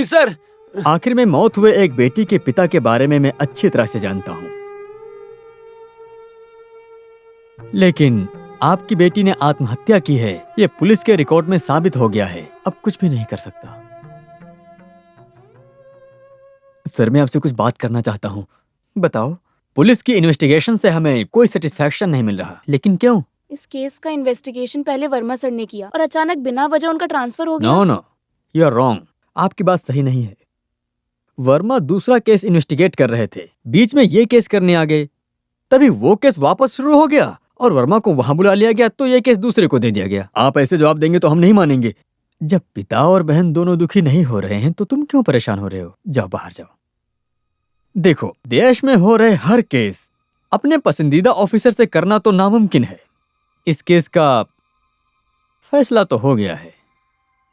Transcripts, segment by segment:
Sir, आखिर में मौत हुए एक बेटी के पिता के बारे में मैं अच्छी तरह से जानता हूं, लेकिन आपकी बेटी ने आत्महत्या की है, यह पुलिस के रिकॉर्ड में साबित हो गया है। अब कुछ भी नहीं कर सकता। सर, मैं आपसे कुछ बात करना चाहता हूं। बताओ, पुलिस की इन्वेस्टिगेशन से हमें कोई सेटिस्फैक्शन नहीं मिल रहा, लेकिन क्यों? इस केस का इन्वेस्टिगेशन पहले वर्मा सर ने किया और अचानक बिना वजह उनका ट्रांसफर हो गया। No, you are wrong. आपकी बात सही नहीं है। वर्मा दूसरा केस इन्वेस्टिगेट कर रहे थे, बीच में ये केस करने आ गए, तभी वो केस वापस शुरू हो गया और वर्मा को वहां बुला लिया गया, तो ये केस दूसरे को दे दिया गया। आप ऐसे जवाब देंगे तो हम नहीं मानेंगे। जब पिता और बहन दोनों दुखी नहीं हो रहे हैं तो तुम क्यों परेशान हो रहे हो? जाओ, बाहर जाओ। देखो, देश में हो रहे हर केस अपने पसंदीदा ऑफिसर से करना तो नामुमकिन है। इस केस का फैसला तो हो गया है,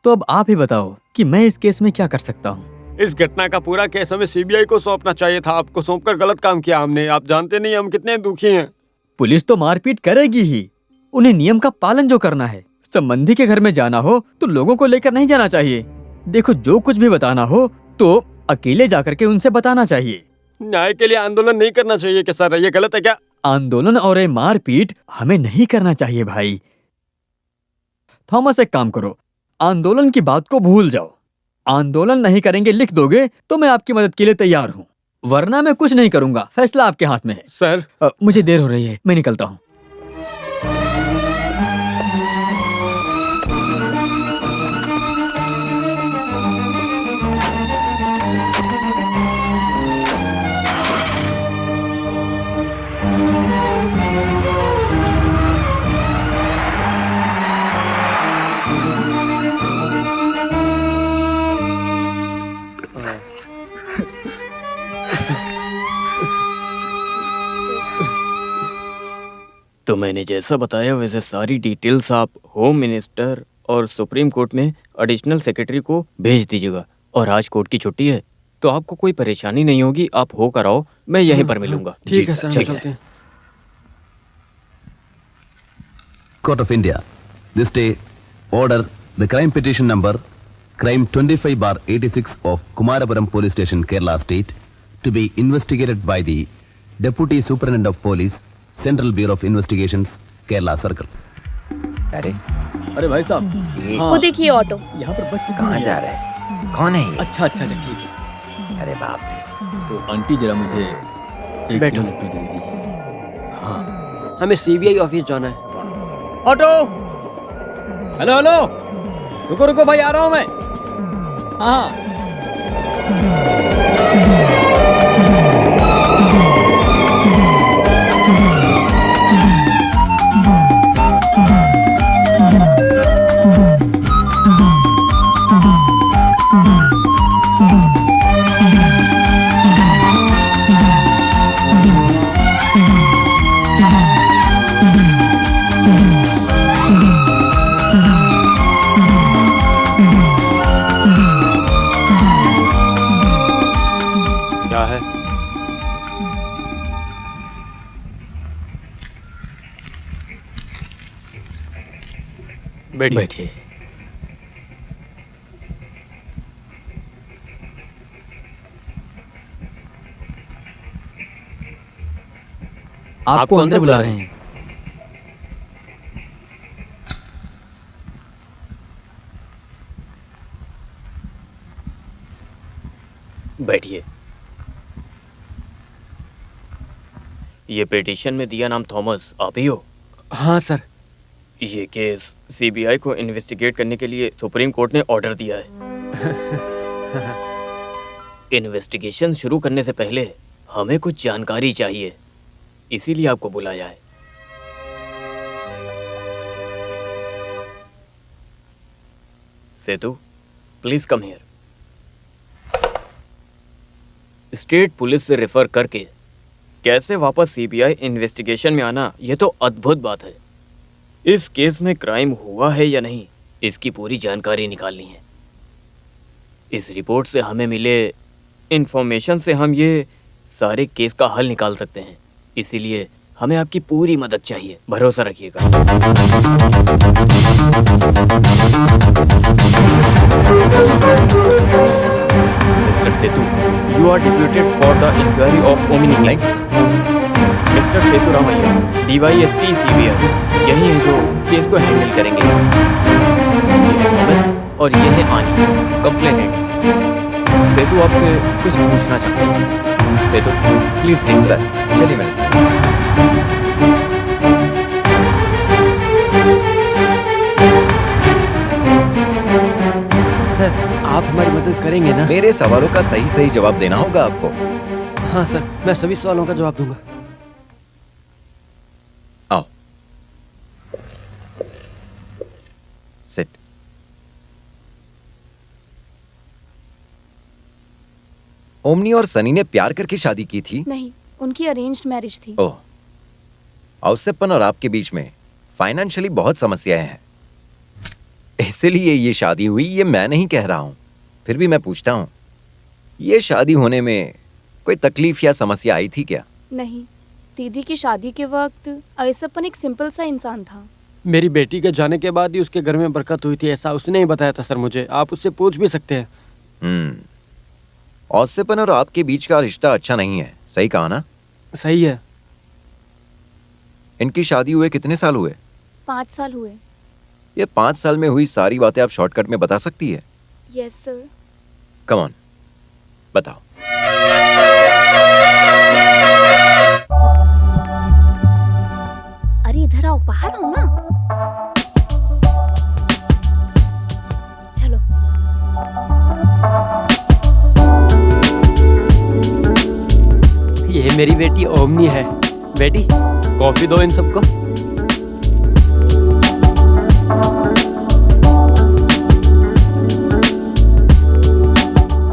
तो अब आप ही बताओ कि मैं इस केस में क्या कर सकता हूँ। इस घटना का पूरा केस हमें सीबीआई को सौंपना चाहिए था। आपको सौंपकर गलत काम किया हमने। आप जानते नहीं हम कितने दुखी हैं। पुलिस तो मारपीट करेगी ही, उन्हें नियम का पालन जो करना है। संबंधी के घर में जाना हो तो लोगों को लेकर नहीं जाना चाहिए। देखो, जो कुछ भी बताना हो तो अकेले जाकर के उनसे बताना चाहिए। न्याय के लिए आंदोलन नहीं करना चाहिए क्या सर? ये गलत है क्या? आंदोलन और ये मारपीट हमें नहीं करना चाहिए भाई। थॉमस, एक काम करो, आंदोलन की बात को भूल जाओ। आंदोलन नहीं करेंगे लिख दोगे तो मैं आपकी मदद के लिए तैयार हूँ, वरना मैं कुछ नहीं करूंगा। फैसला आपके हाथ में है। सर, मुझे देर हो रही है, मैं निकलता हूँ। तो मैंने जैसा बताया वैसे सारी डिटेल्स आप होम मिनिस्टर और सुप्रीम कोर्ट में एडिशनल सेक्रेटरी को भेज दीजिएगा। और आज कोर्ट की छुट्टी है तो आपको कोई परेशानी नहीं होगी। आप होकर आओ, मैं यहीं पर मिलूंगा। ठीक है सर, हम चलते हैं। Court of India, this day order the crime petition number crime 25/86 of Kumarapuram Police Station, Kerala State, to be investigated by the Deputy Superintendent of Police, Central Bureau of Investigations, Kerala Circle. अरे भाई साहब, वो देखिए auto. यहाँ पर बस कहाँ जा रहा है? कौन है ये? अच्छा, ठीक है। अरे बाप रे। तो आंटी, जरा मुझे एक बैठो। किलो लड्डू दे दीजिए। हाँ, हमें सीबीआई ऑफिस जाना है। ऑटो। हेलो, रुको भाई, आ रहा हूँ मैं। हाँ। क्या है? बैठिए। आपको अंदर बुला रहे हैं। बैठिए। ये पिटीशन में दिया नाम थॉमस आप ही हो? हाँ सर। ये केस सीबीआई को इन्वेस्टिगेट करने के लिए सुप्रीम कोर्ट ने ऑर्डर दिया है। इन्वेस्टिगेशन शुरू करने से पहले हमें कुछ जानकारी चाहिए, इसीलिए आपको बुलाया है। Setu, please come here. State police से रेफर करके कैसे वापस सीबीआई इन्वेस्टिगेशन में आना, यह तो अद्भुत बात है। इस केस में क्राइम हुआ है या नहीं, इसकी पूरी जानकारी निकालनी है। इस रिपोर्ट से हमें मिले इंफॉर्मेशन से हम ये सारे केस का हल निकाल सकते हैं, इसीलिए हमें आपकी पूरी मदद चाहिए। भरोसा रखिएगा। Setu, you are deputed for the inquiry of Omni case. Mister Setu Ramaiah, DYSP CBI, यही है जो केस को हैंडल करेंगे। ये है थॉमस और ये है आनी, कंप्लेनेंट्स। सेतु आपसे कुछ पूछना चाहते हैं। सेतु, प्लीज टेक सर, चलिए मेरे साथ। सर, आप हमारी मदद करेंगे ना? मेरे सवालों का सही सही जवाब देना होगा आपको। हाँ सर, मैं सभी सवालों का जवाब दूंगा। आओ, सिट। ओमनी और सनी ने प्यार करके शादी की थी? नहीं, उनकी अरेंज्ड मैरिज थी। ओह, औसप्पन और आपके बीच में फाइनेंशियली बहुत समस्याएं हैं, इसलिए ये शादी हुई। ये मैं नहीं कह रहा हूं, फिर भी मैं पूछता हूं, ये शादी होने में कोई तकलीफ या समस्या आई थी क्या? नहीं, दीदी की शादी के वक्त अयसप्पन एक सिंपल सा इंसान था। मेरी बेटी के जाने के बाद ही उसके घर में बरकत हुई थी, ऐसा उसने ही बताया था सर मुझे। आप उससे पूछ भी सकते हैं। औसप्पन और आपके बीच का रिश्ता अच्छा नहीं है, सही कहा ना? सही है। इनकी शादी हुए कितने साल हुए? 5 साल हुए। ये 5 साल में हुई सारी बातें आप शॉर्टकट में बता सकती है? Yes sir. कम ऑन, बताओ। अरे इधर आओ, बाहर आओ ना। चलो। ये मेरी बेटी ओमनी है। बेटी, कॉफी दो इन सबको।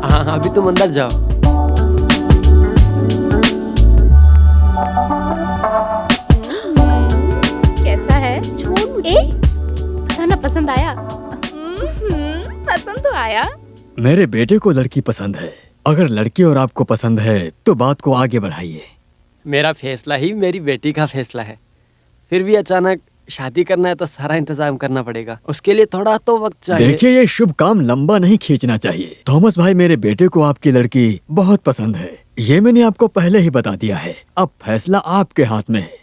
हाँ, अभी तुम अंदर जाओ। कैसा है? छोड़ मुझे। बताना, पसंद आया? पसंद तो आया। मेरे बेटे को लड़की पसंद है। अगर लड़की और आपको पसंद है तो बात को आगे बढ़ाइए। मेरा फैसला ही मेरी बेटी का फैसला है। फिर भी अचानक शादी करना है तो सारा इंतजाम करना पड़ेगा। उसके लिए थोड़ा तो वक्त चाहिए। देखिए, ये शुभ काम लंबा नहीं खींचना चाहिए। थॉमस भाई, मेरे बेटे को आपकी लड़की बहुत पसंद है। ये मैंने आपको पहले ही बता दिया है। अब फैसला आपके हाथ में है।